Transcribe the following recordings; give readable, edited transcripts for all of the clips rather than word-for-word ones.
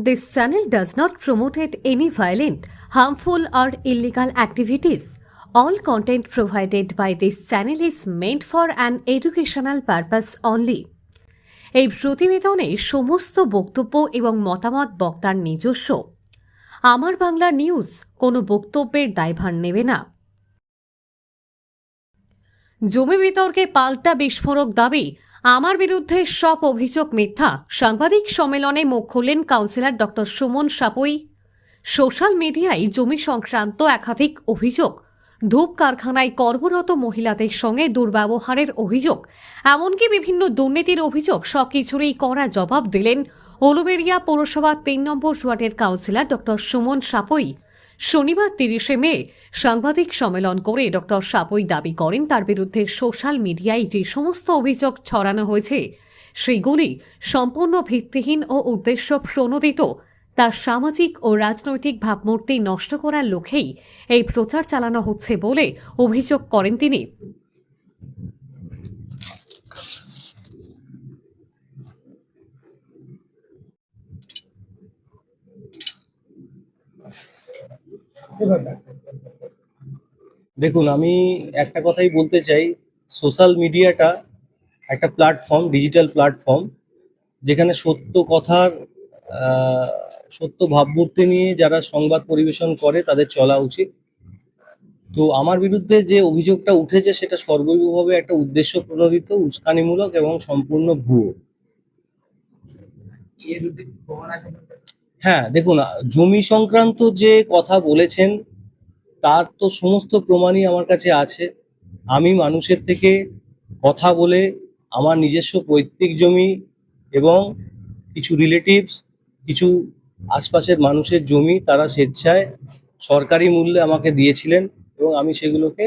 This channel does not promote any violent, harmful, or illegal activities. All content provided by this channel is meant for an educational purpose only. এই প্রতিবেদনে সমস্ত বক্তব্য এবং মতামত বক্তার নিজস্ব। আমার বাংলা নিউজ কোনো বক্তব্যের দায়ভার নেবে না। জমি বিতর্কে পাল্টা বিস্ফোরক দাবি, আমার বিরুদ্ধে সব অভিযোগ মিথ্যা। সাংবাদিক সম্মেলনে মুখ খুললেন councillor doctor Suman Sapui. Social মিডিয়ায় জমি সংক্রান্ত একাধিক অভিযোগ, ধূপ কারখানায় কর্মরত মহিলাদের সঙ্গে দুর্ব্যবহারের অভিযোগ, এমনকি বিভিন্ন দুর্নীতির অভিযোগ, সবকিছুরই কড়া জবাব দিলেন উলুবেড়িয়া পৌরসভা ৩ নম্বর ওয়ার্ডের কাউন্সিলর ডক্টর সুমন সাপুই। শনিবার ৩০শে মে সাংবাদিক সম্মেলন করে ডক্টর সাপুই দাবি করেন, তার বিরুদ্ধে সোশ্যাল মিডিয়ায় যে সমস্ত অভিযোগ ছড়ানো হয়েছে সেগুলি সম্পূর্ণ ভিত্তিহীন ও উদ্দেশ্য প্রণোদিত। তার সামাজিক ও রাজনৈতিক ভাবমূর্তি নষ্ট করার লক্ষ্যেই এই প্রচার চালানো হচ্ছে বলে অভিযোগ করেন তিনি। দেখুন, আমি একটা কথাই বলতে চাই, সোশ্যাল মিডিয়াটা একটা প্ল্যাটফর্ম, ডিজিটাল প্ল্যাটফর্ম, যেখানে সত্য কথার সত্য ভাবমূর্তি নিয়ে যারা সংবাদ পরিবেশন করে তাদের চলা উচিত। তো আমার বিরুদ্ধে যে অভিযোগটা উঠেছে সেটা সর্বৈবভাবে একটা উদ্দেশ্য প্রণোদিত, উস্কানিমূলক এবং সম্পূর্ণ ভুয়ো। হ্যাঁ, দেখুন, জমি সংক্রান্ত যে কথা বলেছেন তার তো সমস্ত প্রমাণই আমার কাছে আছে। আমি মানুষের থেকে কথা বলে আমার নিজস্ব পৈতৃক জমি এবং কিছু রিলেটিভস, কিছু আশপাশের মানুষের জমি তারা স্বেচ্ছায় সরকারি মূল্যে আমাকে দিয়েছিলেন এবং আমি সেগুলোকে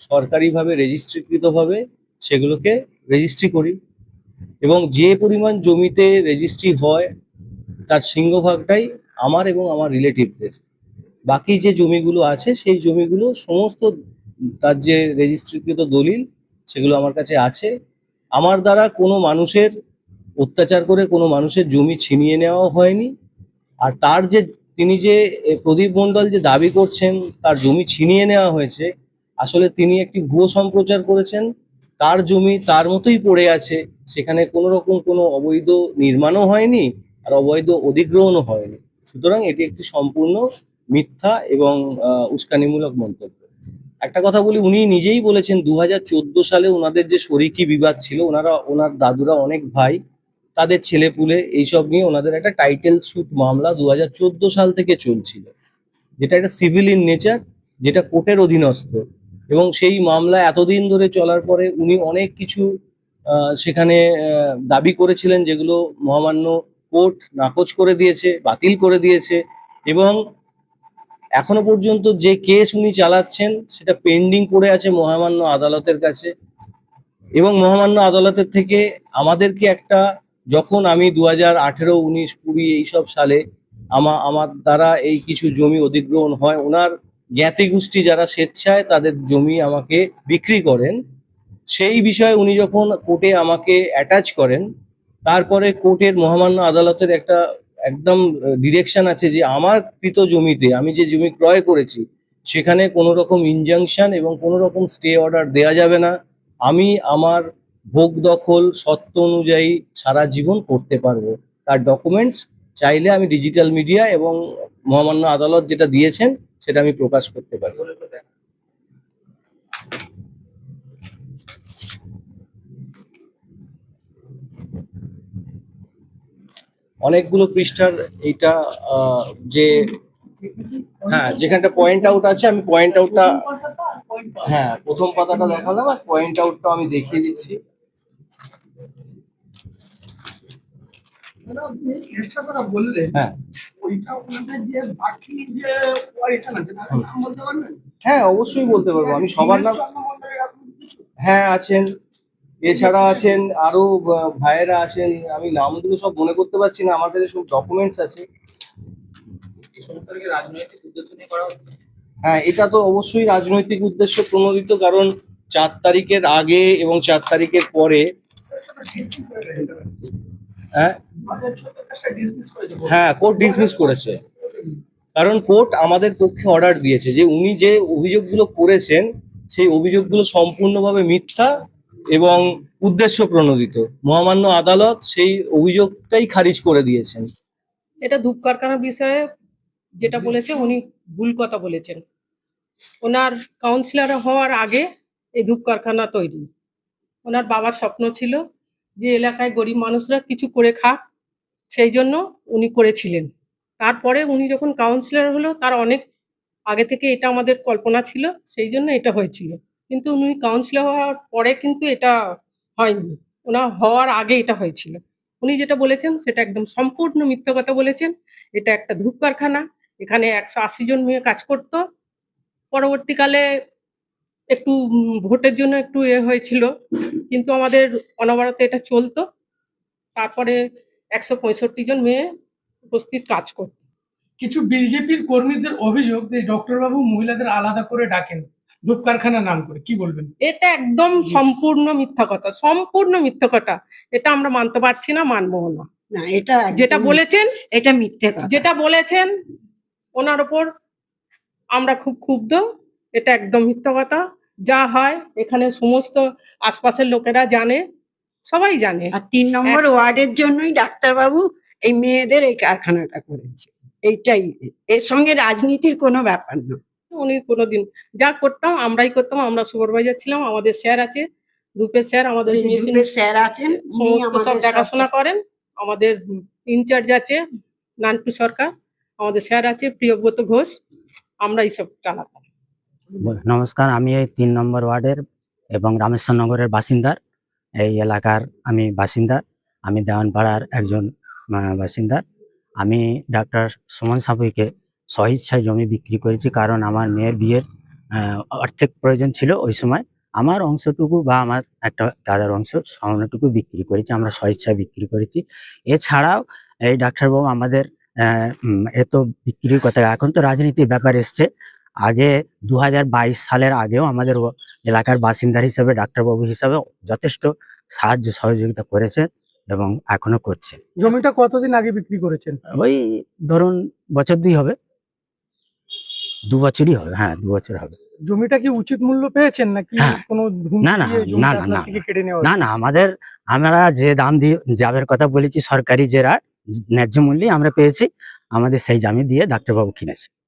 সরকারিভাবে রেজিস্ট্রিকৃতভাবে সেগুলোকে রেজিস্ট্রি করি এবং যে পরিমাণ জমিতে রেজিস্ট্রি হয় তার সিংহভাগটাই আমার এবং আমার রিলেটিভদের। বাকি যে জমিগুলো আছে সেই জমিগুলো সমস্ত তার যে রেজিস্ট্রিকৃত দলিল সেগুলো আমার কাছে আছে। আমার দ্বারা কোনো মানুষের অত্যাচার করে কোনো মানুষের জমি ছিনিয়ে নেওয়া হয়নি। আর তার যে তিনি যে প্রদীপ মণ্ডল যে দাবি করছেন তার জমি ছিনিয়ে নেওয়া হয়েছে, আসলে তিনি একটি ভুয়ো সম্প্রচার করেছেন। তার জমি তার মতোই পড়ে আছে, সেখানে কোনো রকম কোনো অবৈধ নির্মাণও হয়নি আর অবৈধ অধিগ্রহণও হয়নি। সুতরাং এটি একটি সম্পূর্ণ মিথ্যা এবং উস্কানিমূলক মন্তব্য। একটা কথা বলি, উনি নিজেই বলেছেন 2014 সালে ওনাদের যে শরিকি বিবাদ ছিল, ওনার দাদুরা অনেক ভাই, তাদের ছেলেপুলে এইসব নিয়ে ওনাদের একটা টাইটেল স্যুট মামলা 2014 সাল থেকে চলছিল, যেটা একটা সিভিল ইন নেচার, যেটা কোর্টের অধীনস্থ। এবং সেই মামলা এতদিন ধরে চলার পরে উনি অনেক কিছু সেখানে দাবি করেছিলেন, যেগুলো মহামান্য কোর্ট নাকচ করে দিয়েছে, বাতিল করে দিয়েছে। এবং এখনো পর্যন্ত যে কেস উনি চালাচ্ছেন সেটা পেন্ডিং পড়ে আছে মহামান্য আদালতের কাছে। এবং মহামান্য আদালতের থেকে আমাদেরকে একটা, যখন আমি 2018, 19, 20 এইসব সালে আমার দ্বারা এই কিছু জমি অধিগ্রহণ হয়, ওনার জ্ঞাতি গোষ্ঠী যারা স্বেচ্ছায় তাদের জমি আমাকে বিক্রি করেন, সেই বিষয়ে উনি যখন কোর্টে আমাকে অ্যাটাচ করেন, তারপরে কোর্টের মহামান্য আদালতের একটা একদম ডিরেকশন আছে যে আমার কৃত জমিতে, আমি যে জমি ক্রয় করেছি সেখানে কোনো রকম ইনজাংশন এবং কোনো রকম স্টে অর্ডার দেওয়া যাবে না। আমি আমার ভোগ দখল সত্ত্ব অনুযায়ী সারা জীবন করতে পারবো। তার ডকুমেন্টস চাইলে আমি ডিজিটাল মিডিয়া এবং মহামান্য আদালত যেটা দিয়েছেন সেটা আমি প্রকাশ করতে পারবো। অনেকগুলো পৃষ্ঠার এইটা যে, হ্যাঁ, যেখানটা পয়েন্ট আউট আছে আমি পয়েন্ট আউটটা, হ্যাঁ, প্রথম পাতাটা দেখালাম আর পয়েন্ট আউটটা আমি দেখিয়ে দিচ্ছি। হ্যাঁ, হ্যাঁ, অবশ্যই বলতে পারবো, আমি সবার নাম, হ্যাঁ আছেন, এছাড়া আছেন আরো ভাইয়েরা আছেন, আমি নামগুলো সব মনে করতে পারছি না, আমার কাছে সব ডকুমেন্টস আছে। হ্যাঁ, এটা তো অবশ্যই রাজনৈতিক উদ্দেশ্য প্রণোদিত, কারণ 4 তারিখের আগে এবং 4 তারিখের পরে, হ্যাঁ, হ্যাঁ, কোর্ট ডিসমিস করেছে, কারণ কোর্ট আমাদের পক্ষে অর্ডার দিয়েছে যে উনি যে অভিযোগগুলো করেছেন সেই অভিযোগগুলো সম্পূর্ণভাবে মিথ্যা এবং উদ্দেশ্য প্রণোদিত। মহামান্য আদালত সেই অভিযোগটাই খারিজ করে দিয়েছেন। এটা ধূপ কারখানার বিষয়ে যেটা বলেছে উনি ভুল কথা বলেছেন। ওনার কাউন্সিলর হওয়ার আগে এই ধূপ কারখানা তৈরি। ওনার বাবার স্বপ্ন ছিল যে এলাকায় গরিব মানুষরা কিছু করে খাক, সেই জন্য উনি করেছিলেন। তারপরে উনি যখন কাউন্সিলর হলো তার অনেক আগে থেকে এটা আমাদের কল্পনা ছিল, সেই জন্য এটা হয়েছিল। কিন্তু উনি কাউন্সিলর হওয়ার পরে কিন্তু এটা হয়নি, ওনার হওয়ার আগে এটা হয়েছিল। উনি যেটা বলেছেন সেটা একদম সম্পূর্ণ মিথ্যা কথা বলেছেন। এটা একটা ধূপ কারখানা, এখানে 180 জন মেয়ে কাজ করতো। পরবর্তীকালে একটু ভোটের জন্য একটু হয়েছিল, কিন্তু আমাদের অনবরত এটা চলতো। তারপরে 165 জন মেয়ে উপস্থিত কাজ করতো। কিছু বিজেপির কর্মীদের অভিযোগ যে ডক্টর বাবু মহিলাদের আলাদা করে ডাকেন ধূপ কারখানার নাম করে, কি বলবেন? এটা একদম সম্পূর্ণ মিথ্যা কথা, সম্পূর্ণ মিথ্যা কথা। এটা আমরা মানতে পারছি না, মানবো না। না, এটা যেটা বলেছেন, এটা মিথ্যে কথা। যেটা বলেছেন ওনার ওপর আমরা খুব ক্ষুব্ধ। এটা একদম মিথ্যা কথা। যা হয় এখানে সমস্ত আশপাশের লোকেরা জানে, সবাই জানে। আর 3 নম্বর ওয়ার্ডের জন্যই ডাক্তারবাবু এই মেয়েদের এই কারখানাটা করেছে। এইটাই, এর সঙ্গে রাজনীতির কোনো ব্যাপার না। উনি কোনোদিন যা করতাম আমরাই করতাম। আমরা সুপারভাইজার ছিলাম, আমাদের স্যার আছে, গ্রুপের স্যার আমাদের ওই যে মেশিন গ্রুপের স্যার আছেন, উনি সমস্ত সব আমাদের দেখাশোনা করেন। আমাদের ইনচার্জ আছে নান্টু সরকার, আমাদের স্যার আছে প্রিয়ব্রত ঘোষ, আমরা এইসব চালাতাম। নমস্কার, আমি এই 3 নম্বর ওয়ার্ডের এবং রামেশ্বর নগরের বাসিন্দার। এই এলাকার আমি বাসিন্দা, আমি দেওয়ানপাড়ার একজন বাসিন্দা। আমি ডাক্তার সুমন সাপুইকে স্বইচ্ছায় জমি বিক্রি করেছি, কারণ আমার মেয়ের বিয়ের আর্থিক প্রয়োজন ছিল ওই সময়। আমার অংশটুকু বা আমার একটা দাদার অংশ সামান্যটুকু বিক্রি করেছি, আমরা স্বইচ্ছায় বিক্রি করেছি। এছাড়াও এই ডাক্তারবাবু আমাদের এ তো বিক্রির কথা, এখন তো রাজনীতির ব্যাপার এসছে। আগে 2022 সালের আগেও আমাদের এলাকার বাসিন্দার হিসেবে ডাক্তারবাবু হিসাবে যথেষ্ট সাহায্য সহযোগিতা করেছে এবং এখনো করছে। জমিটা কতদিন আগে বিক্রি করেছেন? ওই ধরুন বছর 2 হবে, 2 বছরই হবে, হ্যাঁ 2 বছর হবে। জমিটা কি উচিত মূল্য পেয়েছেন নাকি হ্যাঁ। কোনো না, না, জমিটা না, না, আপনার না, থেকে কেটে নেওয়া? না, না, আমরা যে দাম দিয়ে জাবের কথা বলেছি, সরকারি যে ন্যায্য মূল্যে আমরা পেয়েছি, আমাদের সেই জামি দিয়ে ডাক্তারবাবু কিনেছে।